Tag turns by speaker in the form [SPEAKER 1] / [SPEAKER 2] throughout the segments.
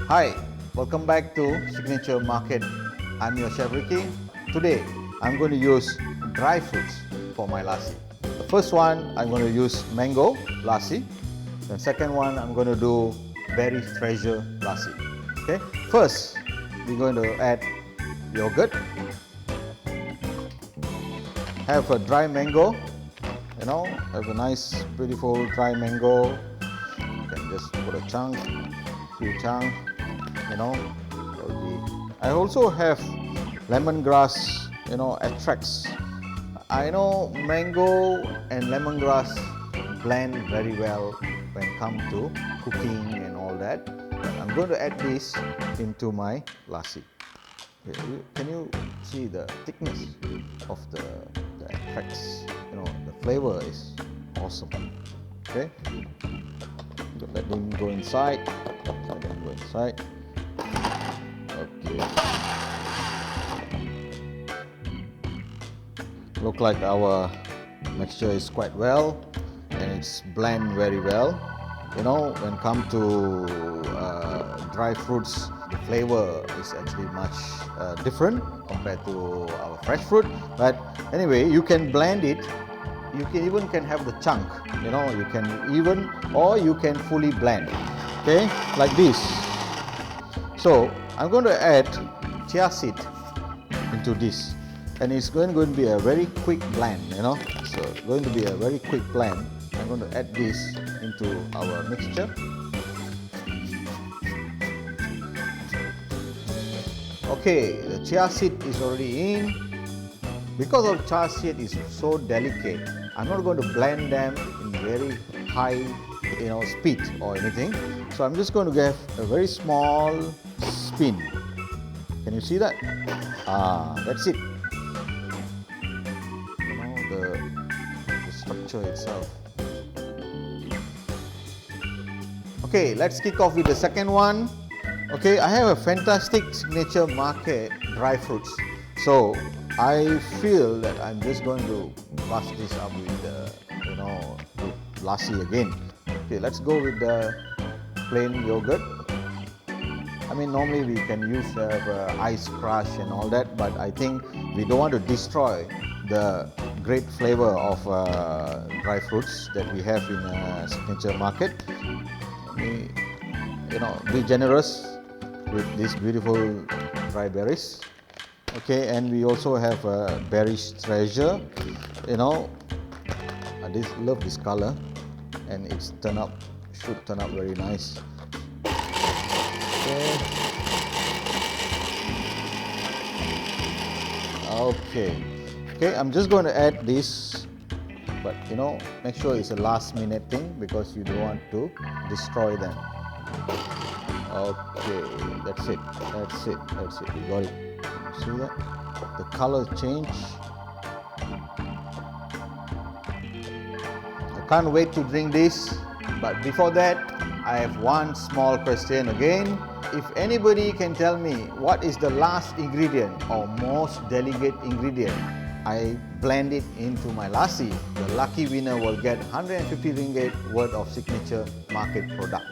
[SPEAKER 1] Hi, welcome back to Signature Market. I'm your Chef Ricky. Today, I'm going to use dry fruits for my lassi. The first one, I'm going to use mango lassi. The second one, I'm going to do berry treasure lassi. Okay, first, we're going to add yogurt. Have a dry mango, have a nice, beautiful dry mango. You can just put a chunk, few chunk, I also have lemongrass, extracts. I know mango and lemongrass blend very well when it comes to cooking and all that. But I'm going to add this into my lassi. Can you see the thickness of the extracts? The flavor is awesome. Okay, let them go inside. Let them go inside. Okay. Look like our mixture is quite well, and it's blend very well. When it comes to dry fruits, the flavor is actually much different compared to our fresh fruit. But anyway, you can blend it. You can have the chunk. You can even, or you can fully blend. Okay, like this. So I'm going to add chia seed into this, and it's going to be a very quick blend. So it's going to be a very quick blend. I'm going to add this into our mixture. Okay, the chia seed is already in. Because of chia seed is so delicate, I'm not going to blend them in very high, speed or anything. So I'm just going to give a very small spin. Can you see that? That's it. The structure itself. Okay, let's kick off with the second one. Okay, I have a fantastic signature market dry fruits. So I feel that I'm just going to bust this up with with lassi again. Okay, let's go with the plain yogurt. I mean, normally we can use ice crush and all that, but I think we don't want to destroy the great flavor of dry fruits that we have in a signature market. Be generous with these beautiful dry berries. Okay, and we also have Beverage treasure. I love this color, and should turn up very nice. Okay, I'm just going to add this, but make sure it's a last minute thing because you don't want to destroy them. Okay, that's it. You got it. See that? The color change. I can't wait to drink this, but before that, I have one small question again. If anybody can tell me what is the last ingredient or most delicate ingredient I blend it into my lassi, the lucky winner will get 150 ringgit worth of signature market product.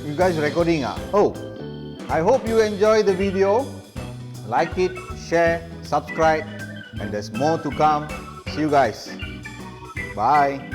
[SPEAKER 1] You guys recording? Oh, I hope you enjoy the video. Like it, share, subscribe, and there's more to come. See you guys. Bye.